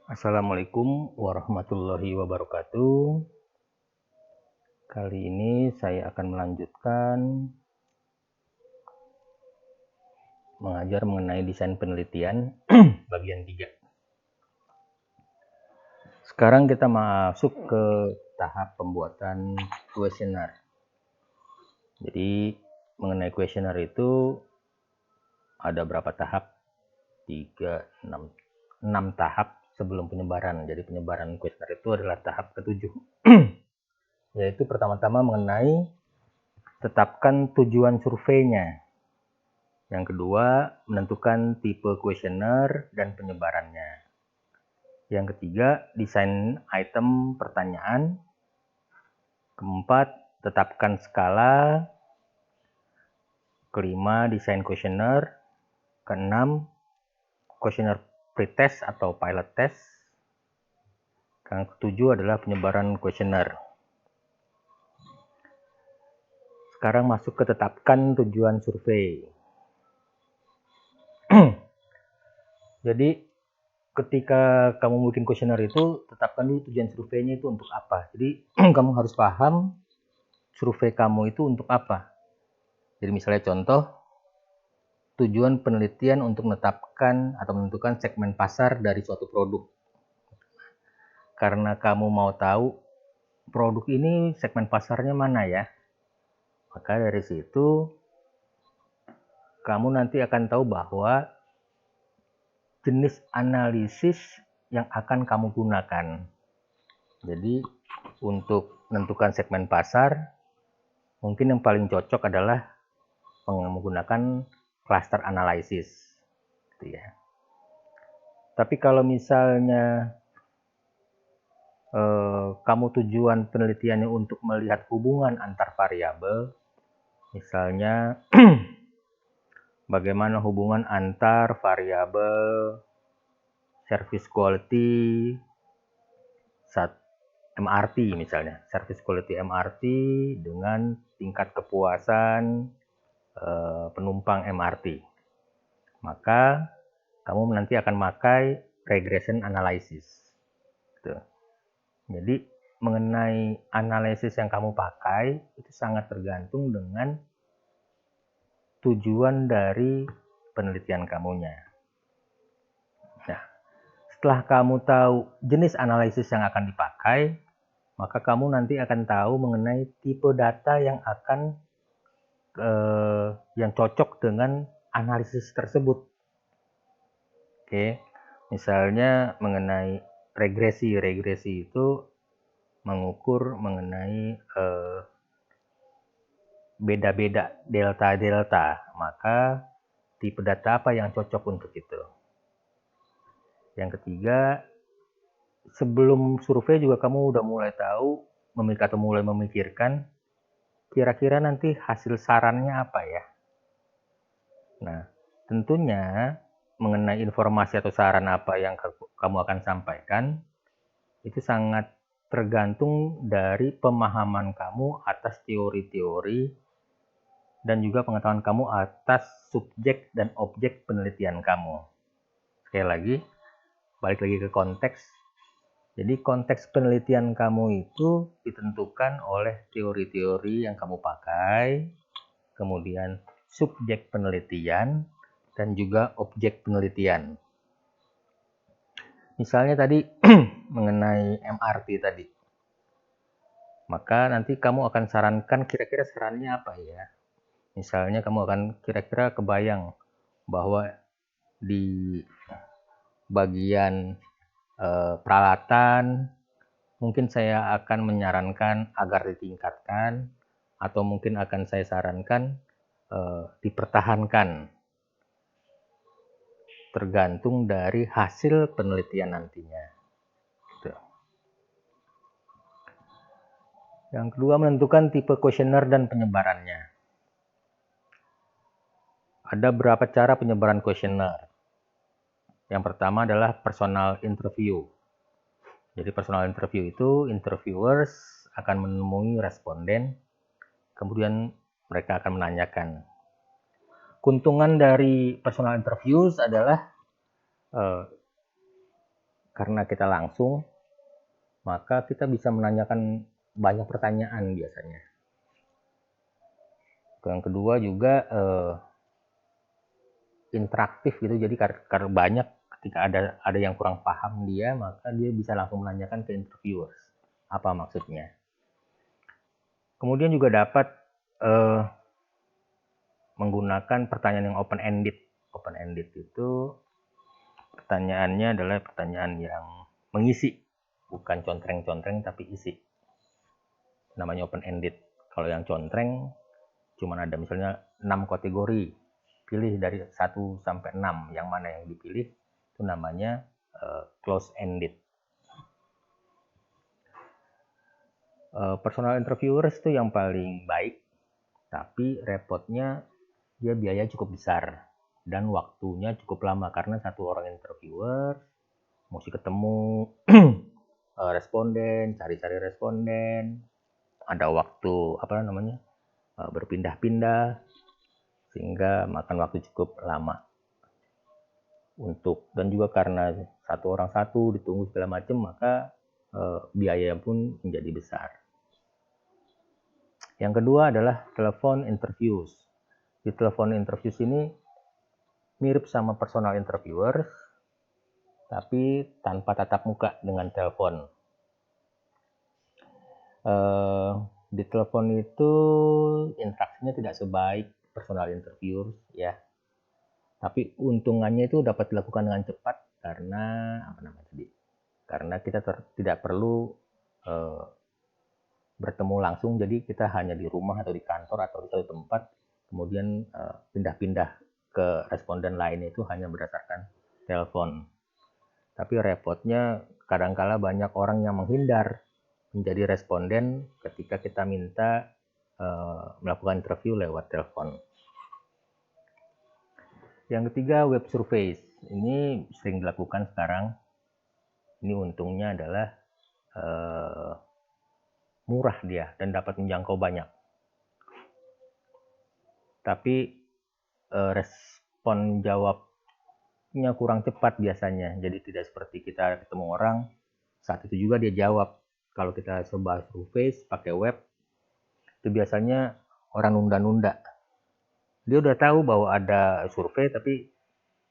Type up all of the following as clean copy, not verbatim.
Assalamualaikum warahmatullahi wabarakatuh. Kali ini saya akan melanjutkan mengajar mengenai desain penelitian bagian 3. Sekarang kita masuk ke tahap pembuatan kuesioner. Jadi mengenai kuesioner itu ada berapa tahap? 6 tahap sebelum penyebaran. Jadi penyebaran kuesioner itu adalah tahap ke-7. Yaitu pertama-tama mengenai tetapkan tujuan surveinya. Yang kedua, menentukan tipe kuesioner dan penyebarannya. Yang ketiga, desain item pertanyaan. Keempat, tetapkan skala. Kelima, desain kuesioner. Keenam, kuesioner pretest atau pilot test. Yang ketujuh adalah penyebaran kuesioner. Sekarang masuk ke tetapkan tujuan survei. Jadi ketika kamu bikin kuesioner itu, tetapkan dulu tujuan surveinya itu untuk apa. Jadi kamu harus paham survei kamu itu untuk apa. Jadi misalnya contoh, tujuan penelitian untuk menetapkan atau menentukan segmen pasar dari suatu produk. Karena kamu mau tahu produk ini segmen pasarnya mana ya, maka dari situ kamu nanti akan tahu bahwa jenis analisis yang akan kamu gunakan. Jadi untuk menentukan segmen pasar, mungkin yang paling cocok adalah menggunakan cluster analysis, gitu ya. Tapi kalau misalnya kamu tujuan penelitiannya untuk melihat hubungan antar variabel, misalnya bagaimana hubungan antar variabel service quality MRT misalnya, service quality MRT dengan tingkat kepuasan penumpang MRT. Maka kamu nanti akan pakai regression analysis. Gitu. Jadi mengenai analisis yang kamu pakai itu sangat tergantung dengan tujuan dari penelitian kamunya. Nah, setelah kamu tahu jenis analisis yang akan dipakai, maka kamu nanti akan tahu mengenai tipe data yang akan yang cocok dengan analisis tersebut. Oke, misalnya mengenai regresi itu mengukur mengenai beda-beda delta, maka tipe data apa yang cocok untuk itu. Yang ketiga, sebelum survei juga kamu udah mulai tahu atau mulai memikirkan kira-kira nanti hasil sarannya apa ya. Nah, tentunya mengenai informasi atau saran apa yang kamu akan sampaikan itu sangat tergantung dari pemahaman kamu atas teori-teori dan juga pengetahuan kamu atas subjek dan objek penelitian kamu. Sekali lagi, balik lagi ke konteks. Jadi konteks penelitian kamu itu ditentukan oleh teori-teori yang kamu pakai, kemudian subjek penelitian, dan juga objek penelitian. Misalnya tadi mengenai MRT tadi. Maka nanti kamu akan sarankan kira-kira sarannya apa ya. Misalnya kamu akan kira-kira kebayang bahwa di bagian peralatan mungkin saya akan menyarankan agar ditingkatkan atau mungkin akan saya sarankan dipertahankan, tergantung dari hasil penelitian nantinya. Gitu. Yang kedua, menentukan tipe kuesioner dan penyebarannya. Ada beberapa cara penyebaran kuesioner. Yang pertama adalah personal interview. Jadi personal interview itu interviewers akan menemui responden, kemudian mereka akan menanyakan. Keuntungan dari personal interviews adalah karena kita langsung, maka kita bisa menanyakan banyak pertanyaan biasanya. Yang kedua juga interaktif gitu, jadi karena banyak ketika ada yang kurang paham dia, maka dia bisa langsung menanyakan ke interviewers apa maksudnya. Kemudian juga dapat menggunakan pertanyaan yang open-ended. Open-ended itu pertanyaannya adalah pertanyaan yang mengisi, bukan contreng-contreng tapi isi. Namanya open-ended. Kalau yang contreng cuma ada misalnya 6 kategori, pilih dari 1 sampai 6, yang mana yang dipilih itu namanya close-ended. Personal interviewers itu yang paling baik, tapi repotnya dia biaya cukup besar dan waktunya cukup lama karena satu orang interviewer mesti ketemu responden, cari-cari responden, ada waktu berpindah-pindah sehingga makan waktu cukup lama dan juga karena satu orang satu ditunggu segala macam, maka biaya pun menjadi besar. Yang kedua adalah telepon interviews. Di telepon interviews ini mirip sama personal interviewer, tapi tanpa tatap muka dengan telepon. Di telepon itu interaksinya tidak sebaik personal interviewer ya. Tapi untungannya itu dapat dilakukan dengan cepat karena kita tidak perlu bertemu langsung, jadi kita hanya di rumah atau di kantor atau di satu tempat, kemudian pindah-pindah ke responden lainnya itu hanya berdasarkan telepon. Tapi repotnya kadangkala banyak orang yang menghindar menjadi responden ketika kita minta melakukan interview lewat telepon. Yang ketiga, web surveys. Ini sering dilakukan sekarang. Ini untungnya adalah murah dia dan dapat menjangkau banyak. Tapi respon jawabnya kurang cepat biasanya. Jadi tidak seperti kita ketemu orang, saat itu juga dia jawab. Kalau kita coba survei pakai web, itu biasanya orang nunda-nunda. Dia udah tahu bahwa ada survei, tapi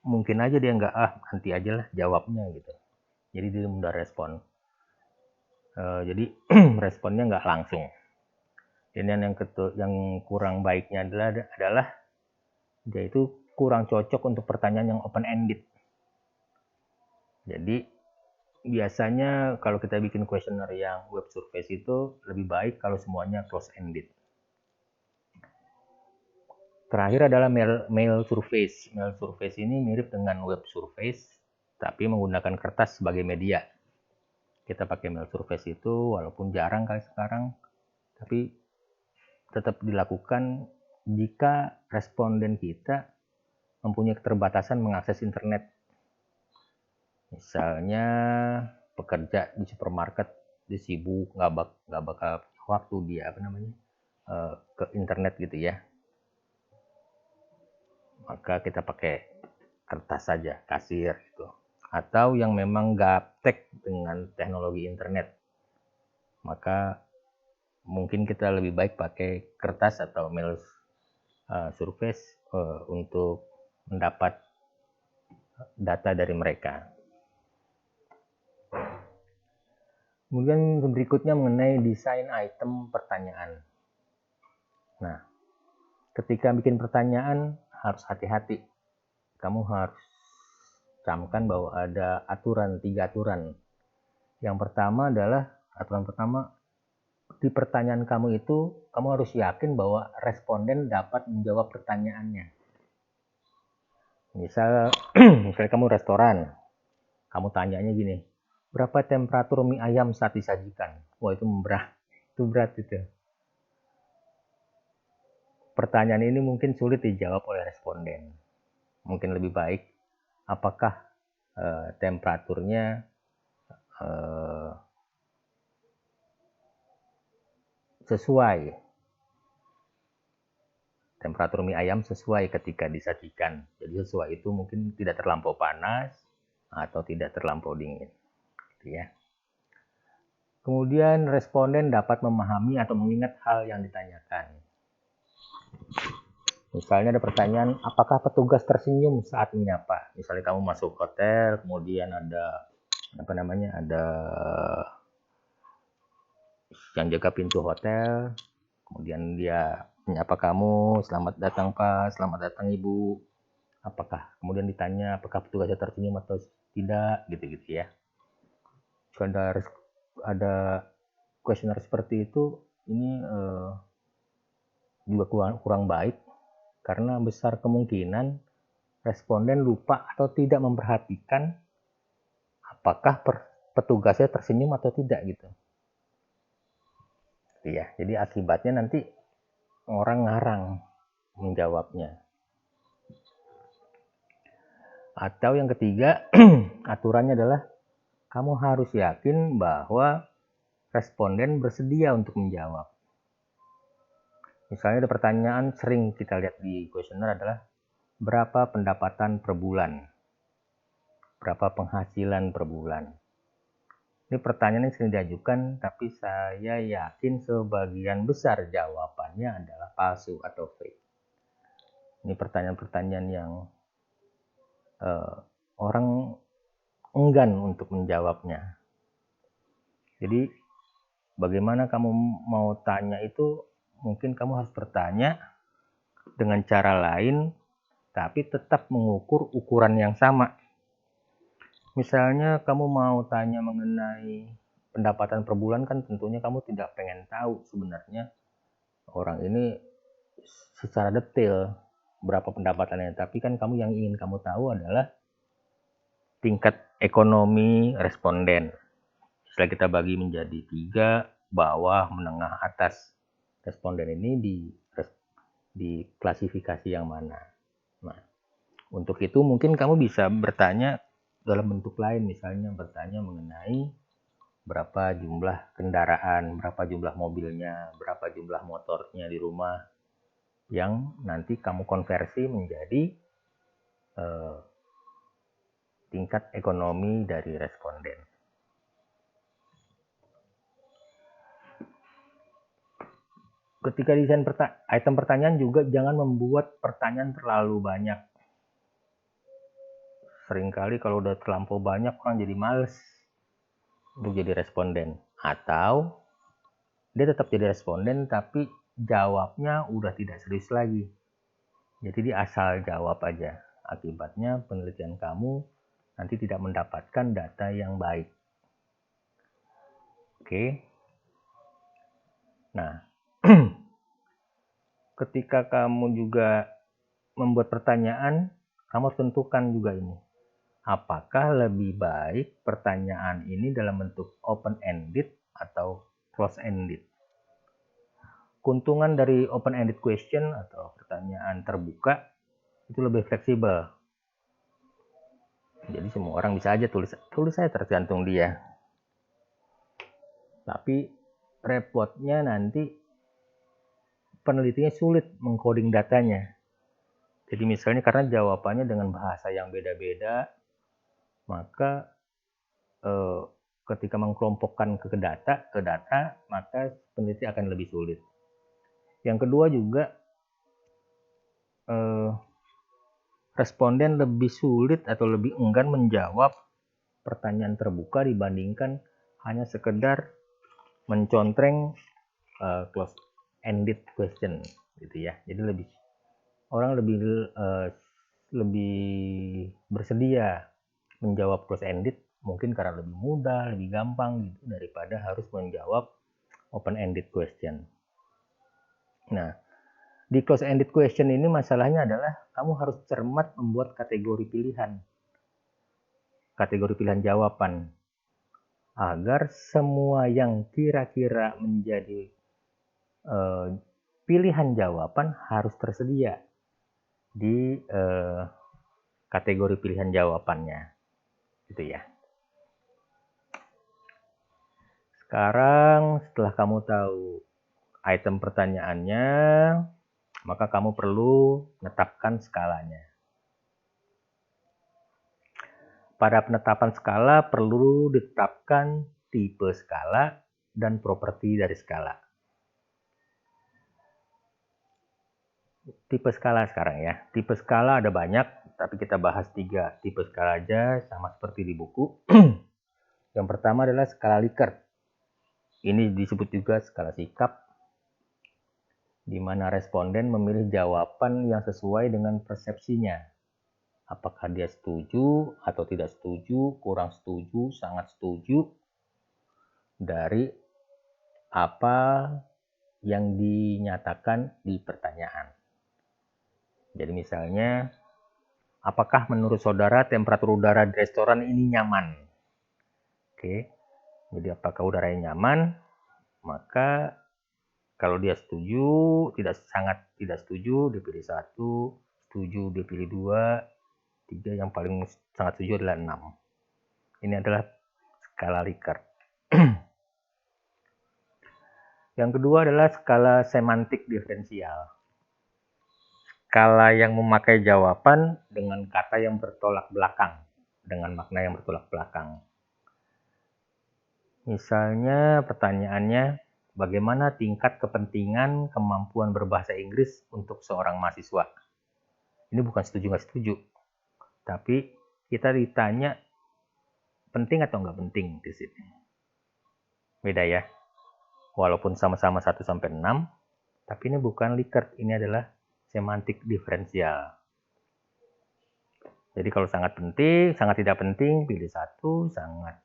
mungkin aja dia nanti aja lah jawabnya gitu. Jadi dia mudah respon. Jadi responnya nggak langsung. Dan yang kurang baiknya adalah dia itu kurang cocok untuk pertanyaan yang open-ended. Jadi biasanya kalau kita bikin questionnaire yang web survey itu lebih baik kalau semuanya close-ended. Terakhir adalah mail surveys. Mail surveys ini mirip dengan web surveys, tapi menggunakan kertas sebagai media. Kita pakai mail surveys itu walaupun jarang kali sekarang, tapi tetap dilakukan jika responden kita mempunyai keterbatasan mengakses internet. Misalnya pekerja di supermarket, dia sibuk, nggak bakal waktu dia ke internet gitu ya. Maka kita pakai kertas saja, kasir gitu. Atau yang memang gaptek dengan teknologi internet, maka mungkin kita lebih baik pakai kertas atau mail survei untuk mendapat data dari mereka. Kemudian berikutnya mengenai desain item pertanyaan. Nah, ketika bikin pertanyaan harus hati-hati. Kamu harus camkan bahwa ada 3 aturan. Yang pertama adalah aturan pertama, di pertanyaan kamu itu kamu harus yakin bahwa responden dapat menjawab pertanyaannya. Misal kamu restoran, kamu tanyanya gini, berapa temperatur mie ayam saat disajikan? Wah, itu berat itu. Pertanyaan ini mungkin sulit dijawab oleh responden. Mungkin lebih baik, apakah temperaturnya sesuai, temperatur mie ayam sesuai ketika disajikan. Jadi sesuai itu mungkin tidak terlampau panas atau tidak terlampau dingin. ya. Kemudian responden dapat memahami atau mengingat hal yang ditanyakan. Misalnya ada pertanyaan, apakah petugas tersenyum saat menyapa? Misalnya kamu masuk hotel, kemudian ada ada yang jaga pintu hotel, kemudian dia menyapa kamu, selamat datang Pak, selamat datang Ibu. Kemudian ditanya apakah petugasnya tersenyum atau tidak, gitu-gitu ya. Jika ada kuesioner seperti itu, ini juga kurang baik, karena besar kemungkinan responden lupa atau tidak memperhatikan apakah petugasnya tersenyum atau tidak gitu. Ya, jadi akibatnya nanti orang ngarang menjawabnya. Atau yang ketiga, aturannya adalah kamu harus yakin bahwa responden bersedia untuk menjawab. Misalnya ada pertanyaan sering kita lihat di kuesioner adalah berapa pendapatan per bulan? Berapa penghasilan per bulan? Ini pertanyaan yang sering diajukan, tapi saya yakin sebagian besar jawabannya adalah palsu atau fake. Ini pertanyaan-pertanyaan yang orang enggan untuk menjawabnya. Jadi bagaimana kamu mau tanya itu, mungkin kamu harus bertanya dengan cara lain, tapi tetap mengukur ukuran yang sama. Misalnya kamu mau tanya mengenai pendapatan per bulan, kan tentunya kamu tidak pengen tahu sebenarnya orang ini secara detail berapa pendapatannya, tapi kan yang ingin kamu tahu adalah tingkat ekonomi responden. Setelah kita bagi menjadi 3, bawah, menengah, atas, responden ini di klasifikasi yang mana. Nah, untuk itu mungkin kamu bisa bertanya dalam bentuk lain, misalnya bertanya mengenai berapa jumlah kendaraan, berapa jumlah mobilnya, berapa jumlah motornya di rumah, yang nanti kamu konversi menjadi tingkat ekonomi dari responden. Ketika desain item pertanyaan juga jangan membuat pertanyaan terlalu banyak. Seringkali kalau udah terlampau banyak, orang jadi males untuk jadi responden. Atau dia tetap jadi responden tapi jawabnya udah tidak serius lagi. Jadi dia asal jawab aja. Akibatnya penelitian kamu nanti tidak mendapatkan data yang baik. Oke. Nah, ketika kamu juga membuat pertanyaan, kamu harus tentukan juga ini. Apakah lebih baik pertanyaan ini dalam bentuk open-ended atau close-ended? Keuntungan dari open-ended question atau pertanyaan terbuka itu lebih fleksibel. Jadi semua orang bisa aja tulis saya, tergantung dia. Tapi repotnya nanti penelitinya sulit mengcoding datanya. Jadi misalnya karena jawabannya dengan bahasa yang beda-beda, maka ketika mengkelompokkan ke data, maka peneliti akan lebih sulit. Yang kedua juga responden lebih sulit atau lebih enggan menjawab pertanyaan terbuka dibandingkan hanya sekedar mencontreng close-ended question, gitu ya. Jadi orang lebih bersedia menjawab close-ended mungkin karena lebih mudah, lebih gampang gitu daripada harus menjawab open-ended question. Nah, di close-ended question ini masalahnya adalah kamu harus cermat membuat kategori pilihan jawaban agar semua yang kira-kira menjadi pilihan jawaban harus tersedia di kategori pilihan jawabannya, gitu ya. Sekarang setelah kamu tahu item pertanyaannya, maka kamu perlu menetapkan skalanya. pada penetapan skala perlu ditetapkan tipe skala dan properti dari skala. Tipe skala sekarang ya. Tipe skala ada banyak, tapi kita bahas 3 tipe skala aja, sama seperti di buku. Yang pertama adalah skala Likert. Ini disebut juga skala sikap, di mana responden memilih jawaban yang sesuai dengan persepsinya. Apakah dia setuju atau tidak setuju, kurang setuju, sangat setuju dari apa yang dinyatakan di pertanyaan. Jadi misalnya, apakah menurut saudara temperatur udara di restoran ini nyaman? Oke, jadi apakah udaranya nyaman? Maka kalau dia setuju, sangat tidak setuju, dipilih 1, setuju dipilih 2, 3, yang paling sangat setuju adalah 6. Ini adalah skala Likert. Yang kedua adalah skala semantik diferensial. Skala yang memakai jawaban dengan kata yang bertolak belakang, dengan makna yang bertolak belakang. Misalnya pertanyaannya, bagaimana tingkat kepentingan kemampuan berbahasa Inggris untuk seorang mahasiswa? Ini bukan setuju nggak setuju, tapi kita ditanya penting atau nggak penting di sini. Beda ya. Walaupun sama-sama 1 sampai 6, tapi ini bukan Likert, ini adalah semantik diferensial. Jadi kalau sangat penting, sangat tidak penting, pilih 1, sangat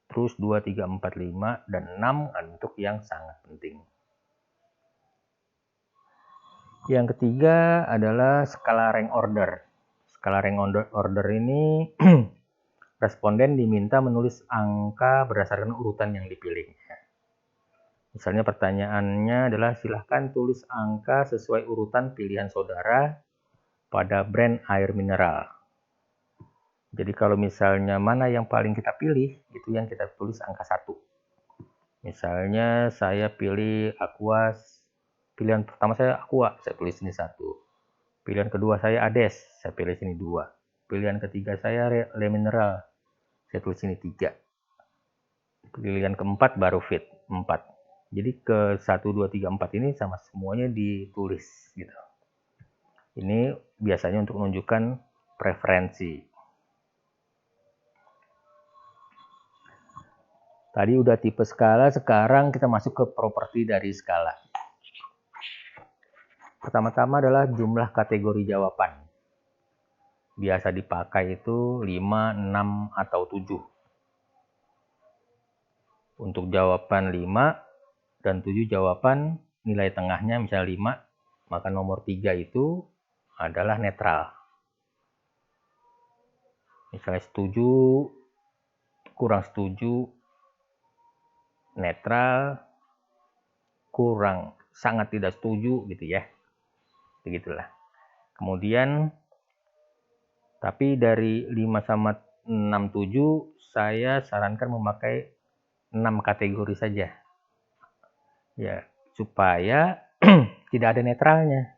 terus 2, 3, 4, 5, dan 6 untuk yang sangat penting. Yang ketiga adalah skala rank order. Skala rank order ini responden diminta menulis angka berdasarkan urutan yang dipilih. Misalnya pertanyaannya adalah silahkan tulis angka sesuai urutan pilihan saudara pada brand air mineral. Jadi kalau misalnya mana yang paling kita pilih, itu yang kita tulis angka 1. Misalnya saya pilih Aqua, pilihan pertama saya Aqua, saya tulis sini 1. Pilihan kedua saya Ades, saya pilih sini 2. Pilihan ketiga saya Le Mineral, saya tulis sini 3. Pilihan keempat baru Fit, 4. Jadi ke 1, 2, 3, 4 ini sama semuanya ditulis gitu. Ini biasanya untuk menunjukkan preferensi. Tadi udah tipe skala, sekarang kita masuk ke properti dari skala. Pertama-tama adalah jumlah kategori jawaban. Biasa dipakai itu 5, 6, atau 7. Untuk jawaban 5 dan 7 jawaban nilai tengahnya misalnya 5, maka nomor 3 itu adalah netral. Misalnya setuju, kurang setuju, netral, kurang, sangat tidak setuju gitu ya. Begitulah. Kemudian tapi dari 5 sama 6, 7 saya sarankan memakai 6 kategori saja. Ya, supaya tidak ada netralnya.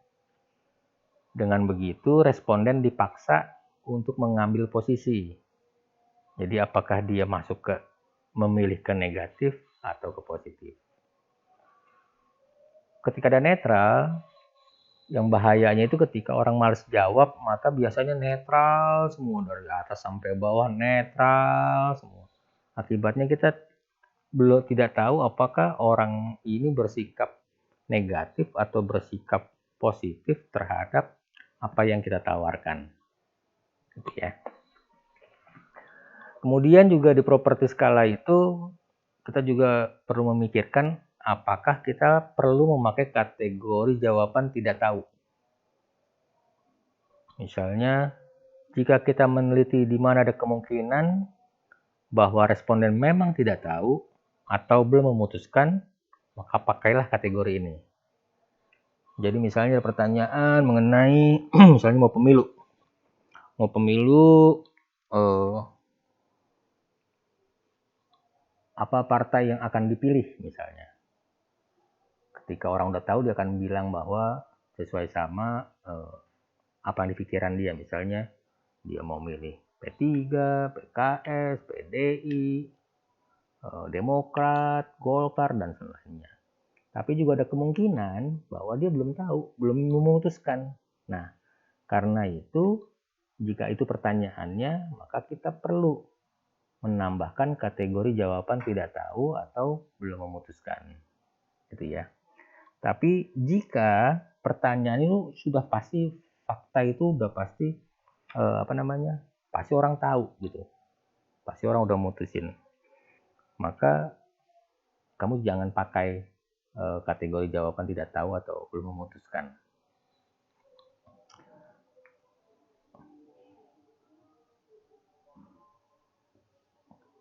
Dengan begitu responden dipaksa untuk mengambil posisi. Jadi apakah dia masuk ke memilih ke negatif atau ke positif. Ketika ada netral, yang bahayanya itu ketika orang malas jawab, maka biasanya netral semua, dari atas sampai bawah netral semua. Akibatnya kita belum tidak tahu apakah orang ini bersikap negatif atau bersikap positif terhadap apa yang kita tawarkan. Gitu ya. Kemudian juga di properti skala itu kita juga perlu memikirkan apakah kita perlu memakai kategori jawaban tidak tahu. Misalnya, jika kita meneliti di mana ada kemungkinan bahwa responden memang tidak tahu atau belum memutuskan, maka pakailah kategori ini. Jadi misalnya ada pertanyaan mengenai misalnya mau pemilu. Apa partai yang akan dipilih misalnya. Ketika orang udah tahu, dia akan bilang bahwa sesuai sama apa yang di pikiran dia. Misalnya dia mau milih P3, PKS, PDI, Demokrat, Golkar, dan selainnya. Tapi juga ada kemungkinan bahwa dia belum tahu, belum memutuskan. Nah, karena itu, jika itu pertanyaannya, maka kita perlu menambahkan kategori jawaban tidak tahu atau belum memutuskan. Gitu ya. Tapi jika pertanyaan itu sudah pasti, fakta itu udah pasti, pasti orang tahu gitu. Pasti orang udah mutusin. Maka kamu jangan pakai kategori jawaban tidak tahu atau belum memutuskan.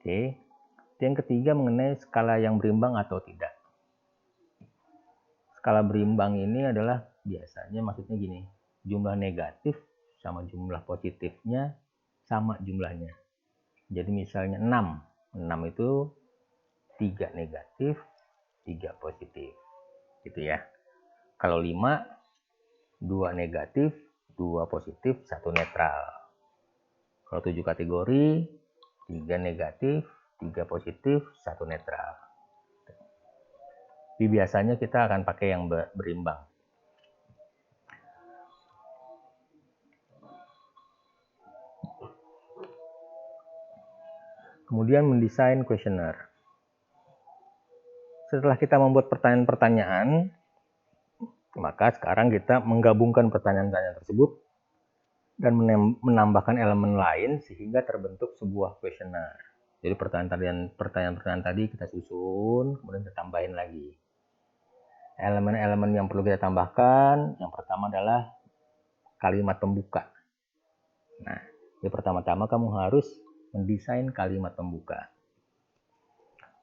Oke. Yang ketiga mengenai skala yang berimbang atau tidak. Skala berimbang ini adalah biasanya maksudnya gini, jumlah negatif sama jumlah positifnya sama jumlahnya. Jadi misalnya 6. 6 itu 3 negatif, 3 positif. Gitu ya. Kalau 5, 2 negatif, 2 positif, 1 netral. Kalau 7 kategori, 3 negatif, 3 positif, 1 netral. Tapi biasanya kita akan pakai yang berimbang. Kemudian mendesain kuesioner. Setelah kita membuat pertanyaan-pertanyaan, maka sekarang kita menggabungkan pertanyaan-pertanyaan tersebut dan menambahkan elemen lain sehingga terbentuk sebuah kuesioner. Jadi pertanyaan-pertanyaan tadi kita susun, kemudian kita tambahin lagi. Elemen-elemen yang perlu kita tambahkan, yang pertama adalah kalimat pembuka. Nah, jadi pertama-tama kamu harus mendesain kalimat pembuka.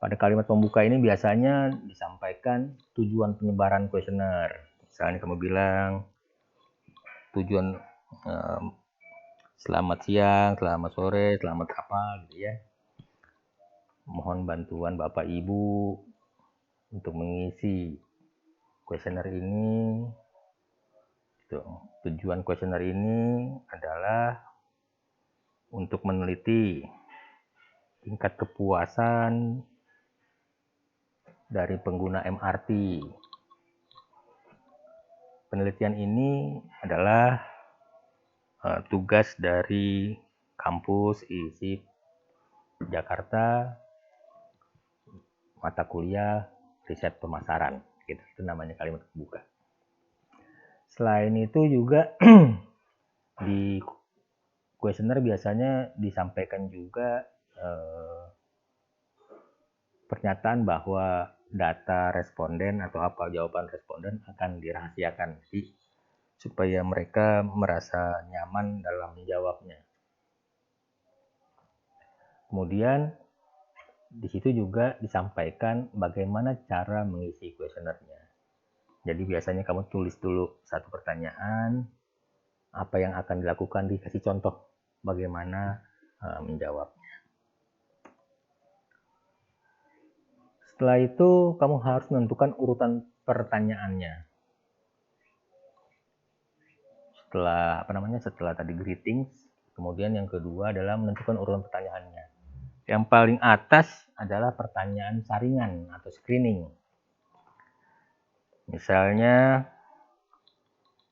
Pada kalimat pembuka ini biasanya disampaikan tujuan penyebaran kuesioner. Misalnya kamu bilang tujuan selamat siang, selamat sore, selamat apa gitu ya. Mohon bantuan Bapak Ibu untuk mengisi kuesioner ini. Tujuan kuesioner ini adalah untuk meneliti tingkat kepuasan dari pengguna MRT. Penelitian ini adalah tugas dari kampus ISIP Jakarta, mata kuliah riset pemasaran. Gitu. Itu namanya kalimat pembuka. Selain itu juga di kuesioner biasanya disampaikan juga pernyataan bahwa data responden atau apa jawaban responden akan dirahasiakan supaya mereka merasa nyaman dalam menjawabnya. Kemudian di situ juga disampaikan bagaimana cara mengisi kuesionernya. Jadi biasanya kamu tulis dulu satu pertanyaan, apa yang akan dilakukan, dikasih contoh bagaimana menjawabnya. Setelah itu kamu harus menentukan urutan pertanyaannya. Setelah tadi greetings, kemudian yang kedua adalah menentukan urutan pertanyaannya. Yang paling atas adalah pertanyaan saringan atau screening. Misalnya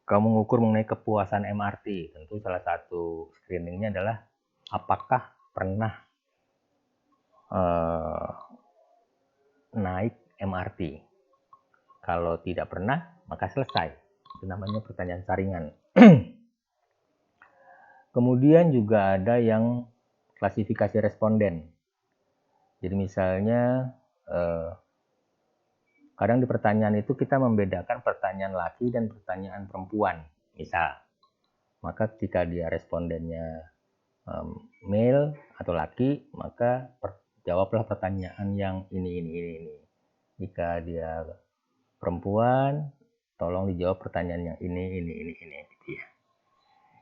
kamu mengukur mengenai kepuasan MRT, tentu salah satu screeningnya adalah apakah pernah naik MRT. Kalau tidak pernah, maka selesai. Itu namanya pertanyaan saringan. Kemudian juga ada yang klasifikasi responden. Jadi misalnya kadang di pertanyaan itu kita membedakan pertanyaan laki dan pertanyaan perempuan. Misal, maka ketika dia respondennya male atau laki, maka jawablah pertanyaan yang ini. Jika dia perempuan, tolong dijawab pertanyaan yang ini gitu ya.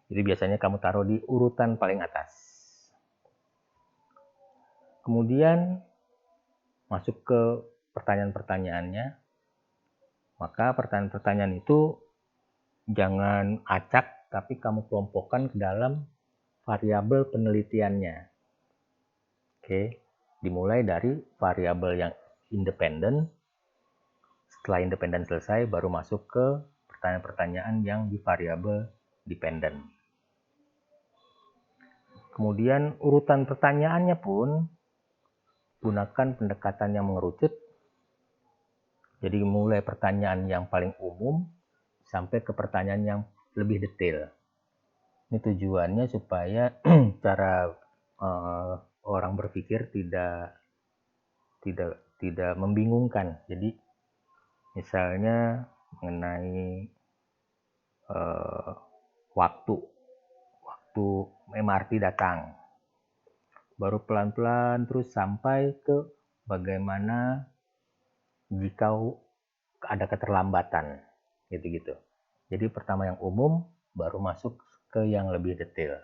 Jadi biasanya kamu taruh di urutan paling atas. Kemudian masuk ke pertanyaan-pertanyaannya. Maka pertanyaan-pertanyaan itu jangan acak, tapi kamu kelompokkan ke dalam variabel penelitiannya. Oke, dimulai dari variabel yang independen. Setelah independen selesai, baru masuk ke pertanyaan-pertanyaan yang di variabel dependen. Kemudian urutan pertanyaannya pun gunakan pendekatan yang mengerucut. Jadi mulai pertanyaan yang paling umum sampai ke pertanyaan yang lebih detail. Ini tujuannya supaya cara orang berpikir tidak membingungkan. Jadi misalnya mengenai waktu MRT datang, baru pelan-pelan terus sampai ke bagaimana jika ada keterlambatan, gitu-gitu. Jadi pertama yang umum, baru masuk ke yang lebih detail.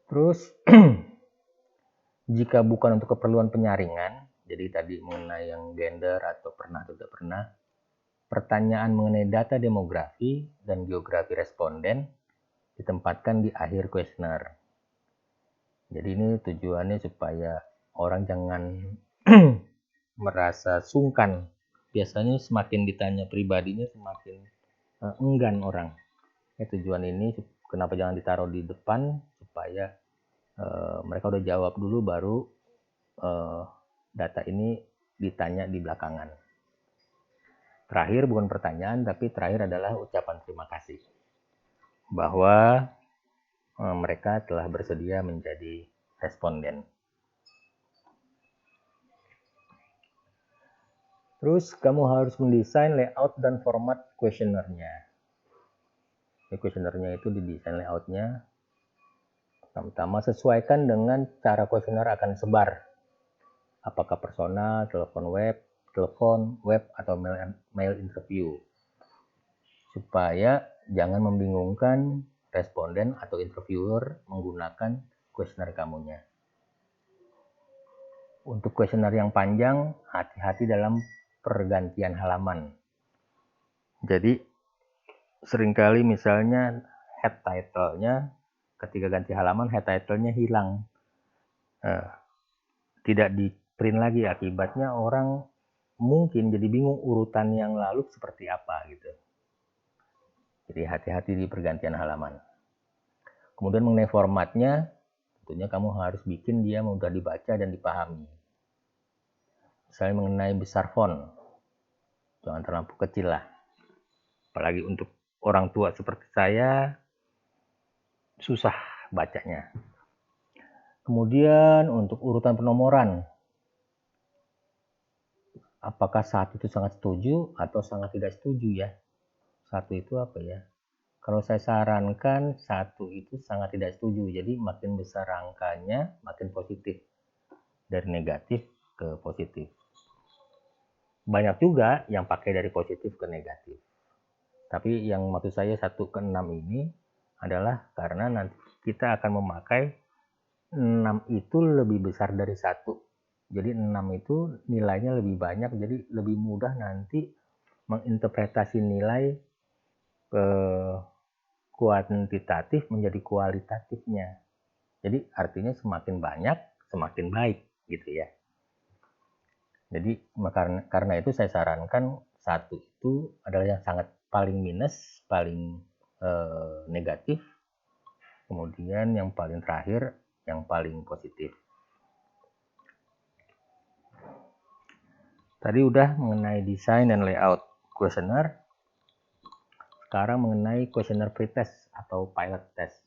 Terus jika bukan untuk keperluan penyaringan, jadi tadi mengenai yang gender atau pernah atau tidak pernah, pertanyaan mengenai data demografi dan geografi responden ditempatkan di akhir kuesioner. Jadi ini tujuannya supaya orang jangan merasa sungkan. Biasanya semakin ditanya pribadinya semakin enggan orang. Tujuan ini kenapa jangan ditaruh di depan, supaya mereka udah jawab dulu, baru data ini ditanya di belakangan. Terakhir bukan pertanyaan, tapi terakhir adalah ucapan terima kasih bahwa mereka telah bersedia menjadi responden. Terus kamu harus mendesain layout dan format kuesionernya. Kuesionernya itu didesain layoutnya. Pertama, sesuaikan dengan cara kuesioner akan sebar. Apakah personal, telepon web, atau mail interview. Supaya jangan membingungkan responden atau interviewer menggunakan kuesioner kamunya. Untuk kuesioner yang panjang, hati-hati dalam pergantian halaman. Jadi seringkali misalnya head title-nya, ketika ganti halaman head title-nya hilang, tidak di print lagi, akibatnya orang mungkin jadi bingung urutan yang lalu seperti apa gitu. Jadi hati-hati di pergantian halaman. Kemudian mengenai formatnya, tentunya kamu harus bikin dia mudah dibaca dan dipahami. Misalnya mengenai besar font, jangan terlalu kecil lah. Apalagi untuk orang tua seperti saya, susah bacanya. Kemudian untuk urutan penomoran, apakah satu itu sangat setuju atau sangat tidak setuju ya? Satu itu apa ya? Kalau saya sarankan satu itu sangat tidak setuju. Jadi makin besar angkanya, makin positif. Dari negatif ke positif. Banyak juga yang pakai dari positif ke negatif. Tapi yang maksud saya 1 ke 6 ini adalah karena nanti kita akan memakai 6 itu lebih besar dari 1. Jadi 6 itu nilainya lebih banyak, jadi lebih mudah nanti menginterpretasi nilai kuantitatif menjadi kualitatifnya. Jadi artinya semakin banyak, semakin baik gitu ya. Jadi karena itu saya sarankan 1 itu adalah yang sangat paling minus, paling negatif. Kemudian yang paling terakhir, yang paling positif. Tadi udah mengenai desain dan layout kuesioner. Sekarang mengenai kuesioner pretest atau pilot test.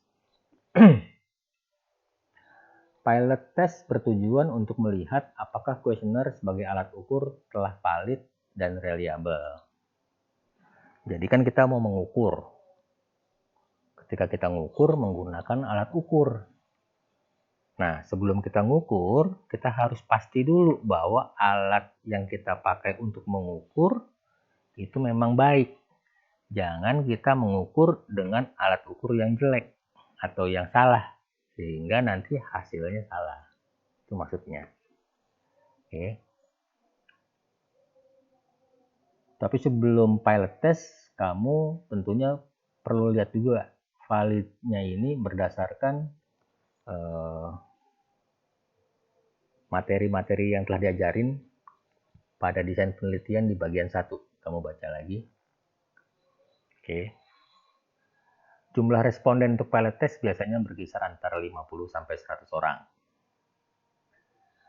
Pilot test bertujuan untuk melihat apakah kuesioner sebagai alat ukur telah valid dan reliable. Jadi kan kita mau mengukur. Ketika kita mengukur menggunakan alat ukur. Nah, sebelum kita mengukur, kita harus pasti dulu bahwa alat yang kita pakai untuk mengukur itu memang baik. Jangan kita mengukur dengan alat ukur yang jelek atau yang salah, sehingga nanti hasilnya salah. Itu maksudnya. Oke. Tapi sebelum pilot test, kamu tentunya perlu lihat juga validnya ini berdasarkan materi-materi yang telah diajarin pada desain penelitian di bagian 1. Kamu baca lagi. Oke. Jumlah responden untuk pilot test biasanya berkisar antara 50 sampai 100 orang.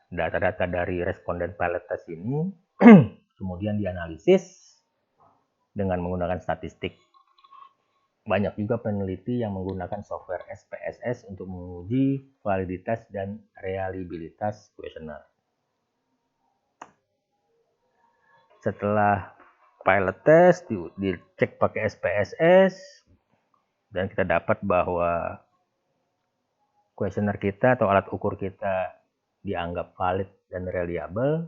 Data-data dari responden pilot test ini kemudian dianalisis dengan menggunakan statistik. Banyak juga peneliti yang menggunakan software SPSS untuk menguji validitas dan reliabilitas kuesioner. Setelah pilot test dicek pakai SPSS dan kita dapat bahwa kuesioner kita atau alat ukur kita dianggap valid dan reliable,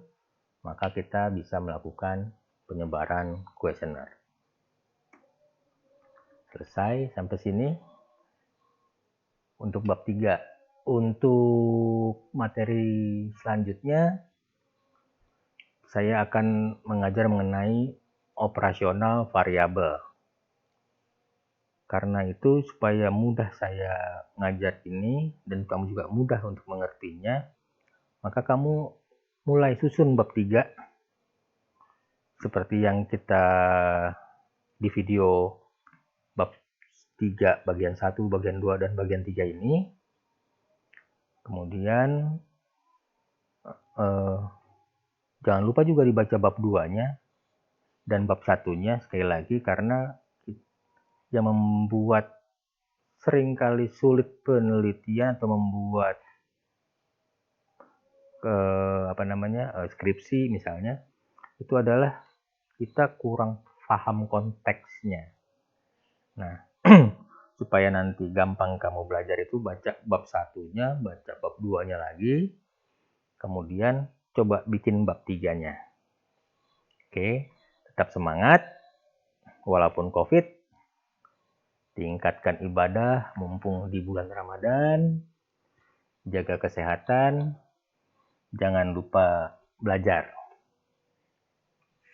maka kita bisa melakukan penyebaran kuesioner. Selesai sampai sini untuk bab 3. Untuk materi selanjutnya saya akan mengajar mengenai operasional variabel. Karena itu supaya mudah saya ngajar ini dan kamu juga mudah untuk mengertinya, maka kamu mulai susun bab 3 seperti yang kita di video bab 3 bagian 1, bagian 2, dan bagian 3 ini. Kemudian jangan lupa juga dibaca bab 2-nya dan bab 1-nya sekali lagi, karena yang membuat seringkali sulit penelitian atau membuat skripsi misalnya, itu adalah kita kurang paham konteksnya. Nah, supaya nanti gampang kamu belajar itu baca bab 1-nya, baca bab 2-nya lagi, kemudian coba bikin bab 3-nya. Oke, tetap semangat walaupun COVID, tingkatkan ibadah mumpung di bulan Ramadan, jaga kesehatan, jangan lupa belajar.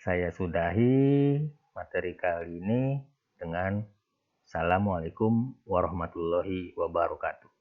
Saya sudahi materi kali ini dengan Assalamualaikum warahmatullahi wabarakatuh.